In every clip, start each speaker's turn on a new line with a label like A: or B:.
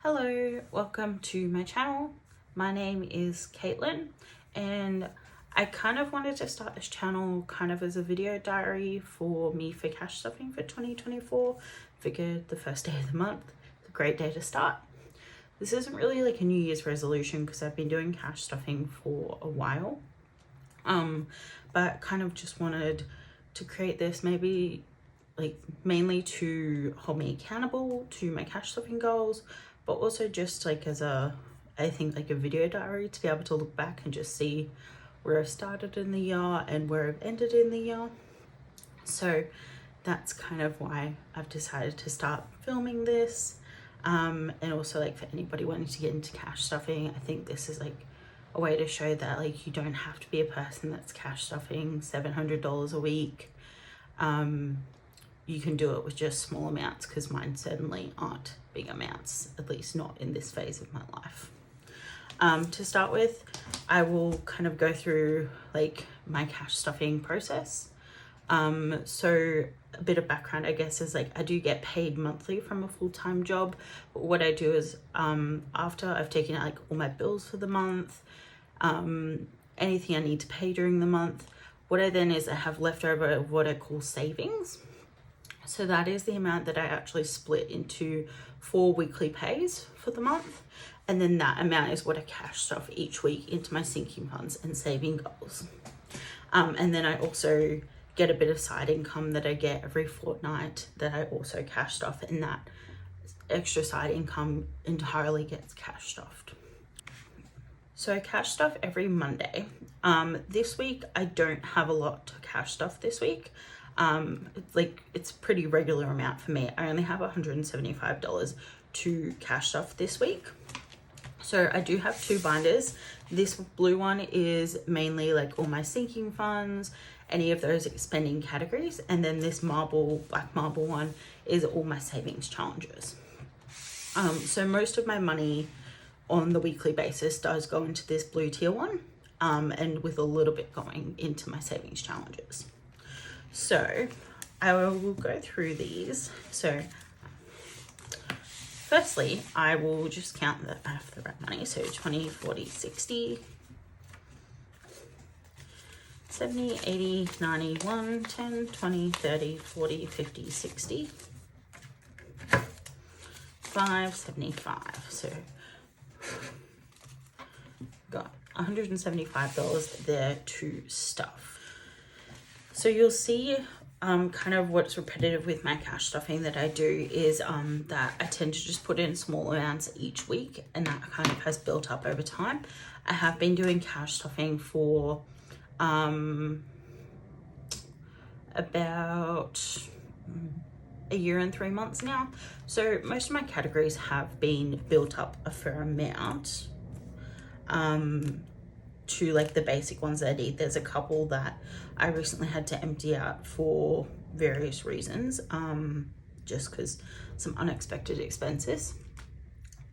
A: Hello, welcome to my channel. My name is Caitlin and I kind of wanted to start this channel kind of as a video diary for me for cash stuffing for 2024. Figured the first day of the month, it's a great day to start. This isn't really like a New Year's resolution because I've been doing cash stuffing for a while. But kind of just wanted to create this maybe like mainly to hold me accountable to my cash stuffing goals, but also just like as a, I think like a video diary to be able to look back and just see where I've started in the year and where I've ended in the year. So that's kind of why I've decided to start filming this. And also like for anybody wanting to get into cash stuffing, I think this is like a way to show that like you don't have to be a person that's cash stuffing $700 a week. You can do it with just small amounts, because mine certainly aren't big amounts, at least not in this phase of my life. To start with, I will kind of go through like my cash stuffing process. So a bit of background, I guess, is like I do get paid monthly from a full-time job. But what I do is after I've taken out like all my bills for the month, anything I need to pay during the month, what I then is I have leftover of what I call savings. So that is the amount that I actually split into 4 weekly pays for the month. And then that amount is what I cash stuff each week into my sinking funds and saving goals. And then I also get a bit of side income that I get every fortnight that I also cash stuff, and that extra side income entirely gets cash stuffed. So I cash stuff every Monday. This week I don't have a lot to cash stuff this week. It's a pretty regular amount for me. I only have $175 to cash stuff this week. So I do have 2 binders. This blue one is mainly like all my sinking funds, any of those spending categories. And then this black marble one is all my savings challenges. So most of my money on the weekly basis does go into this blue teal one, and with a little bit going into my savings challenges. So I will go through these. So firstly, I will just count that I have the right money. So 20, 40, 60, 70, 80, 90, 1, 10, 20, 30, 40, 50, 60, 5, 75. So got $175 there to stuff. So you'll see kind of what's repetitive with my cash stuffing that I do is that I tend to just put in small amounts each week, and that kind of has built up over time. I have been doing cash stuffing for about a year and 3 months now. So most of my categories have been built up a fair amount to like the basic ones that I need. There's a couple that I recently had to empty out for various reasons, just because some unexpected expenses.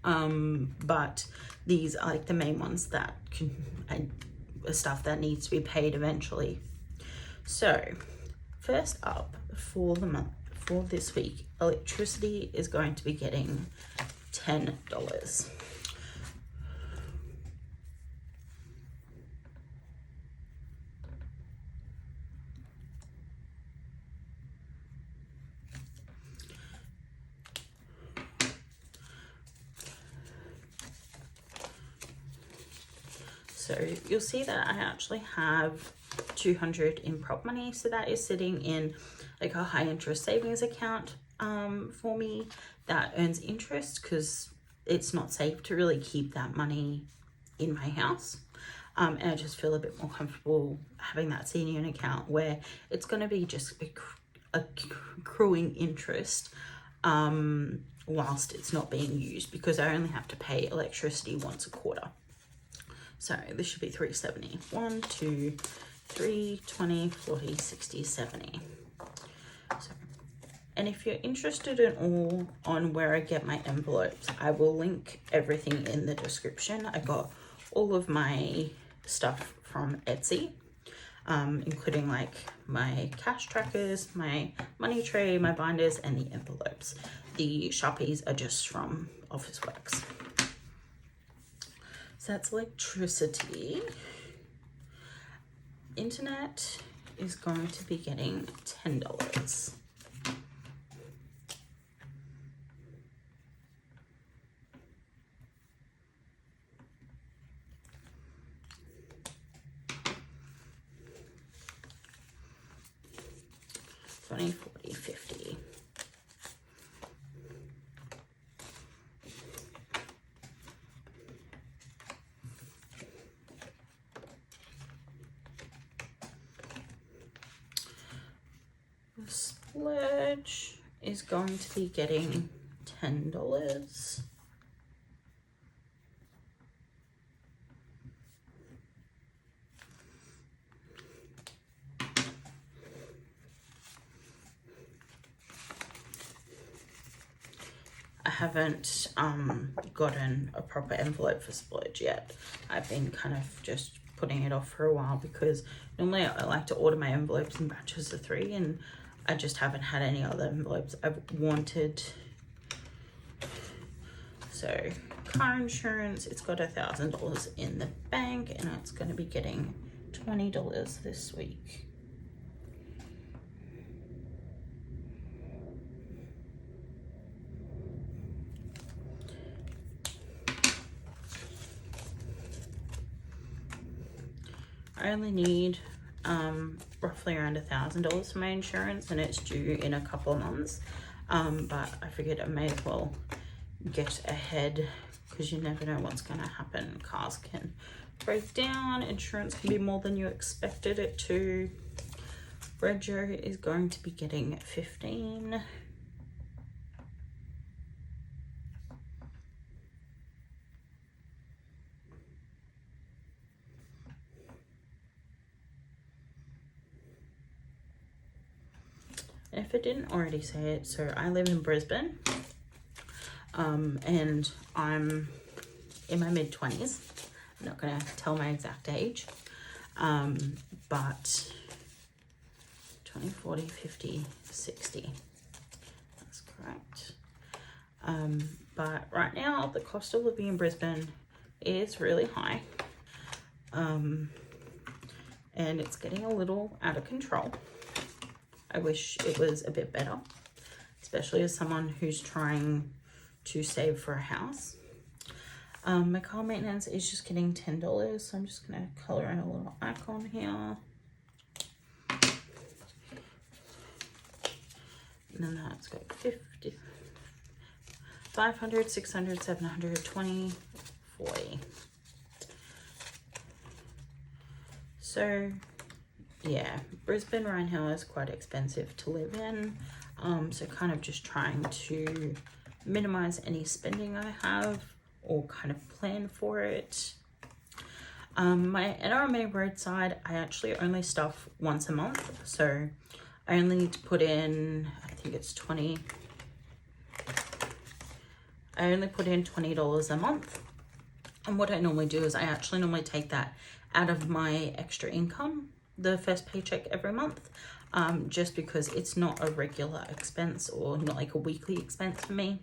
A: But these are like the main ones that stuff that needs to be paid eventually. So first up for the month, for this week, electricity is going to be getting $10. So you'll see that I actually have 200 in prop money. So that is sitting in like a high interest savings account for me that earns interest, because it's not safe to really keep that money in my house. And I just feel a bit more comfortable having that sitting in an account where it's going to be just accruing interest whilst it's not being used, because I only have to pay electricity once a quarter. So this should be 370. 1, 2, 3, 20, 40, 60, 70. So, and if you're interested in all on where I get my envelopes, I will link everything in the description. I got all of my stuff from Etsy. including like my cash trackers, my money tray, my binders, and the envelopes. The Sharpies are just from Officeworks. So that's electricity. Internet is going to be getting $10. $20, $40, $50. Splurge is going to be getting $10. I haven't gotten a proper envelope for Splurge yet. I've been kind of just putting it off for a while because normally I like to order my envelopes in batches of 3, and I just haven't had any other envelopes I've wanted. So car insurance, it's got $1,000 in the bank, and it's going to be getting $20 this week. I only need roughly around $1,000 for my insurance, and it's due in a couple of months. But I figured I may as well get ahead because you never know what's going to happen. Cars can break down, insurance can be more than you expected it to. Rego is going to be getting $15. If I didn't already say it, so I live in Brisbane, and I'm in my mid-20s. I'm not gonna tell my exact age, but 20, 40, 50, 60, that's correct. But right now, the cost of living in Brisbane is really high, and it's getting a little out of control. I wish it was a bit better, especially as someone who's trying to save for a house. My car maintenance is just getting $10, so I'm just gonna color in a little icon here. And then that's got 50, 500, 600, 700, 20, 40. So yeah, Brisbane right now is quite expensive to live in. So kind of just trying to minimize any spending I have or kind of plan for it. My NRMA roadside, I actually only stuff once a month. So I only need to put in, I think it's 20. I only put in $20 a month. And what I normally do is I actually normally take that out of my extra income, the first paycheck every month, just because it's not a regular expense or not like a weekly expense for me.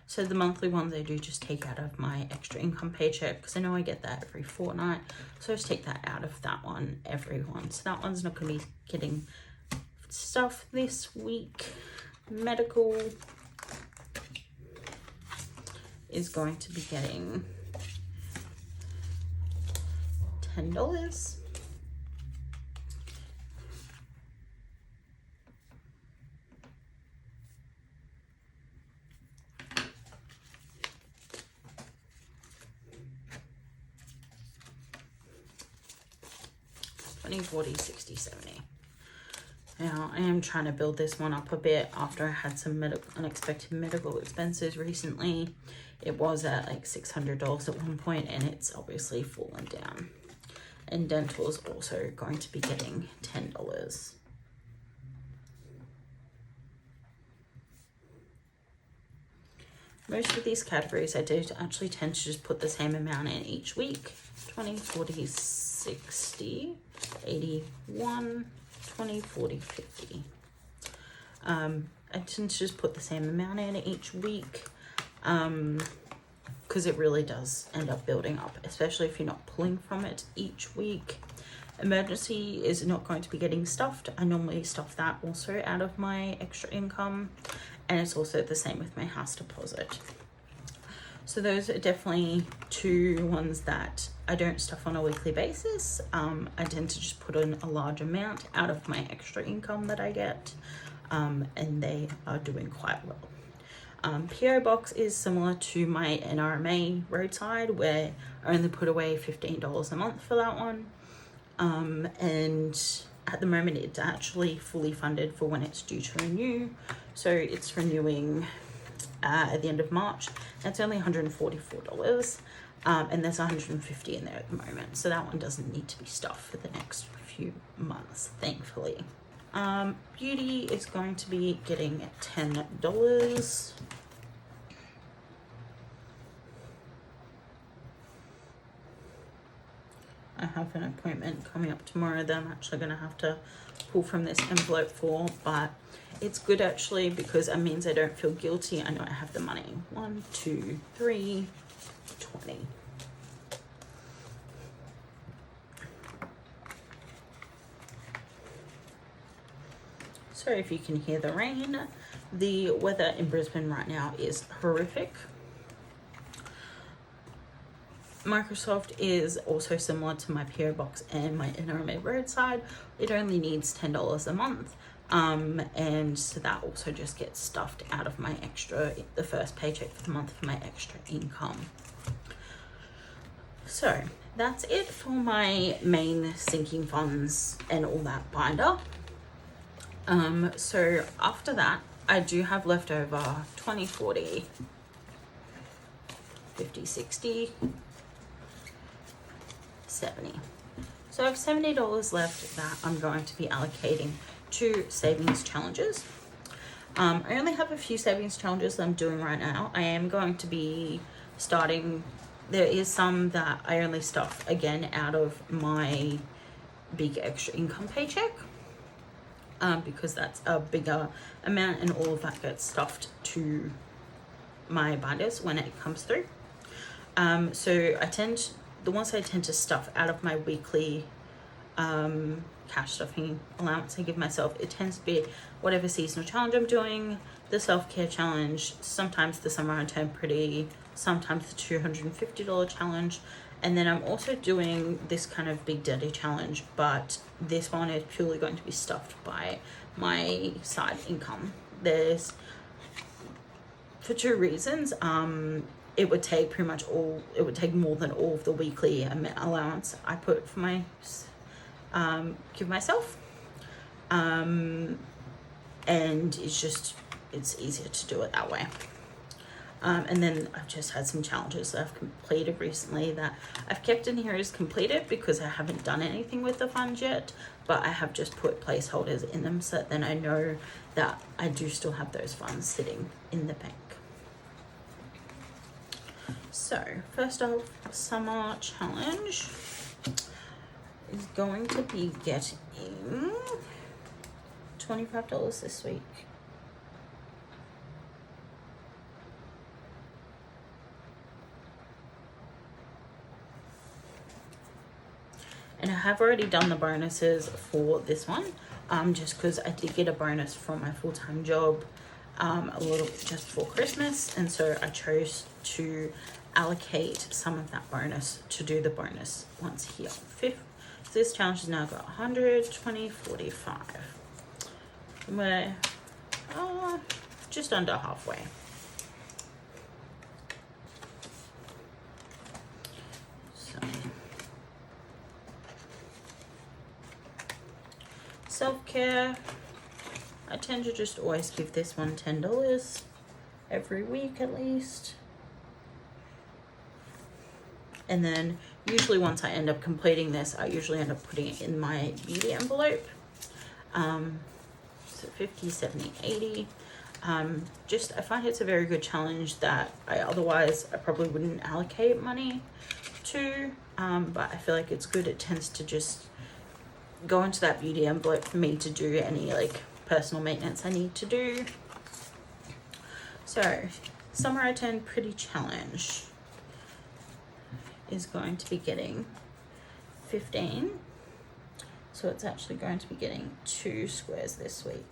A: So the monthly ones I do just take out of my extra income paycheck because I know I get that every fortnight. So I just take that out of that one every one. So that one's not going to be getting stuff this week. Medical is going to be getting $10. $20, $40, $60, $70. Now I am trying to build this one up a bit after I had some unexpected medical expenses recently. It was at like $600 at one point, and it's obviously fallen down. And dental is also going to be getting $10. most of these categories I do actually tend to just put the same amount in each week. 20, 40, 60, 81, 20, 40, 50. I tend to just put the same amount in each week because it really does end up building up, especially if you're not pulling from it each week. Emergency is not going to be getting stuffed. I normally stuff that also out of my extra income, and it's also the same with my house deposit. So those are definitely two ones that I don't stuff on a weekly basis. I tend to just put in a large amount out of my extra income that I get, and they are doing quite well. PO box is similar to my NRMA roadside, where I only put away $15 a month for that one. And at the moment it's actually fully funded for when it's due to renew. So it's renewing at the end of March. That's only $144. And there's 150 in there at the moment. So that one doesn't need to be stuffed for the next few months, thankfully. Beauty is going to be getting $10. I have an appointment coming up tomorrow that I'm actually going to have to pull from this envelope for, but it's good actually because it means I don't feel guilty. I know I have the money. 1, 2, 3, 20. Sorry if you can hear the rain. The weather in Brisbane right now is horrific. Microsoft is also similar to my PO box and my NRMA roadside. It only needs $10 a month. And so that also just gets stuffed out of my extra, the first paycheck for the month for my extra income. So that's it for my main sinking funds and all that binder. So after that, I do have leftover 20, 40, 50, 60, 70. So I have $70 left that I'm going to be allocating to savings challenges. I only have a few savings challenges that I'm doing right now. I am going to be starting, there is some that I only stuff again out of my big extra income paycheck, because that's a bigger amount and all of that gets stuffed to my binders when it comes through. So the ones I tend to stuff out of my weekly cash stuffing allowance I give myself, it tends to be whatever seasonal challenge I'm doing, the self-care challenge, sometimes the summer I turn pretty, sometimes the $250 challenge, and then I'm also doing this kind of big daddy challenge, but this one is purely going to be stuffed by my side income. There's, for two reasons, it would take pretty much all, it would take more than all of the weekly allowance I put for my, give myself. And it's easier to do it that way. And then I've just had some challenges that I've completed recently that I've kept in here as completed because I haven't done anything with the funds yet, but I have just put placeholders in them so that then I know that I do still have those funds sitting in the bank. So first off, summer challenge is going to be getting $25 this week. And I have already done the bonuses for this one, just because I did get a bonus from my full-time job a little just before Christmas, and so I chose to allocate some of that bonus to do the bonus ones here. So this challenge has now got 100, 20, 45. We're just under halfway. So self-care, I tend to just always give this one $10 every week at least. And then usually once I end up completing this, I usually end up putting it in my beauty envelope. So 50, 70, 80. Just I find it's a very good challenge that I probably wouldn't allocate money to, but I feel like it's good. It tends to just go into that beauty envelope for me to do any like personal maintenance I need to do. So Summer I Turned Pretty challenge is going to be getting 15, so it's actually going to be getting 2 squares this week.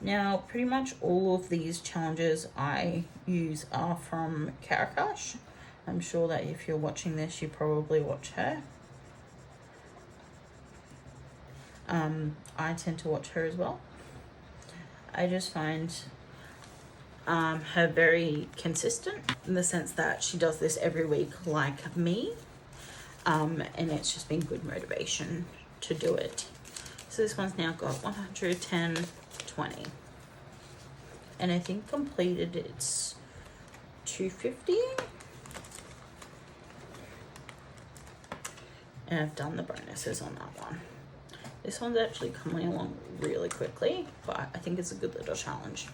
A: Now, pretty much all of these challenges I use are from Karakash. I'm sure that if you're watching this, you probably watch her. I tend to watch her as well. I just find her very consistent in the sense that she does this every week like me. And it's just been good motivation to do it. So this one's now got 110, 20. And I think completed it's 250. And I've done the bonuses on that one. This one's actually coming along really quickly, but I think it's a good little challenge.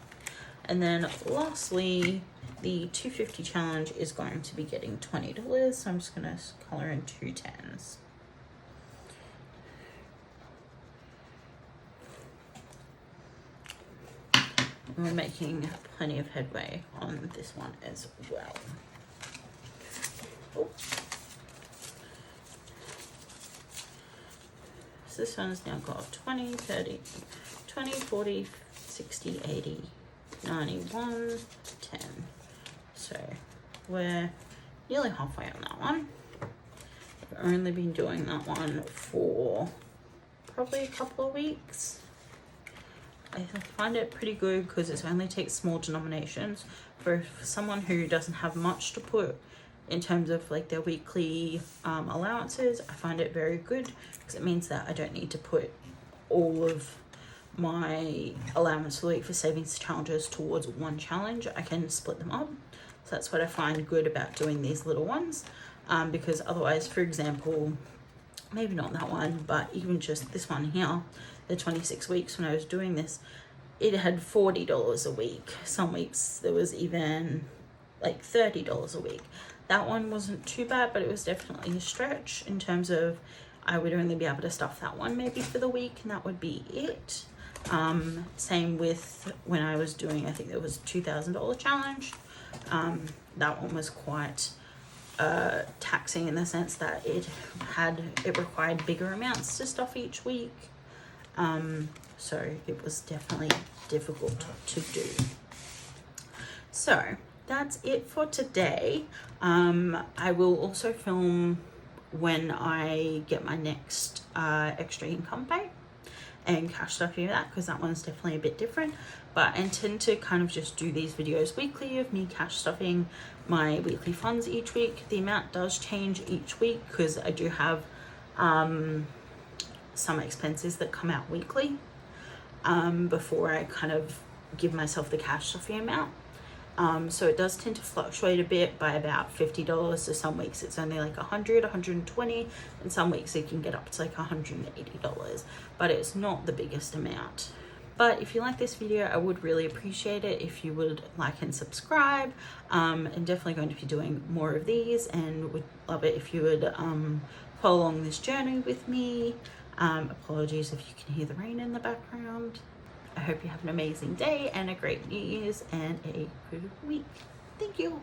A: And then lastly, the 250 challenge is going to be getting $20. So I'm just gonna color in 2 10s. We're making plenty of headway on this one as well. Oh. So this one's now got 20, 30, 20, 40, 60, 80, 91, 10. So we're nearly halfway on that one. I've only been doing that one for probably a couple of weeks. I find it pretty good because it only takes small denominations. For someone who doesn't have much to put in terms of like their weekly allowances, I find it very good because it means that I don't need to put all of my allowance for the week for savings challenges towards one challenge. I can split them up. So that's what I find good about doing these little ones, because otherwise, for example, maybe not that one, but even just this one here, the 26 weeks when I was doing this, it had $40 a week. Some weeks there was even like $30 a week. That one wasn't too bad, but it was definitely a stretch in terms of I would only be able to stuff that one maybe for the week, and that would be it. Same with when I was doing, I think there was a $2,000 challenge. That one was quite taxing in the sense that it required bigger amounts to stuff each week. So it was definitely difficult to do. So that's it for today. I will also film when I get my next extra income pay and cash stuffing that, because that one's definitely a bit different. But I intend to kind of just do these videos weekly of me cash stuffing my weekly funds each week. The amount does change each week because I do have some expenses that come out weekly before I kind of give myself the cash stuffing amount. So it does tend to fluctuate a bit by about $50. So some weeks it's only like 100, 120, and some weeks it can get up to like $180, but it's not the biggest amount. But if you like this video, I would really appreciate it if you would like and subscribe. I'm definitely going to be doing more of these, and would love it if you would follow along this journey with me. Apologies if you can hear the rain in the background. I hope you have an amazing day and a great New Year's and a good week. Thank you.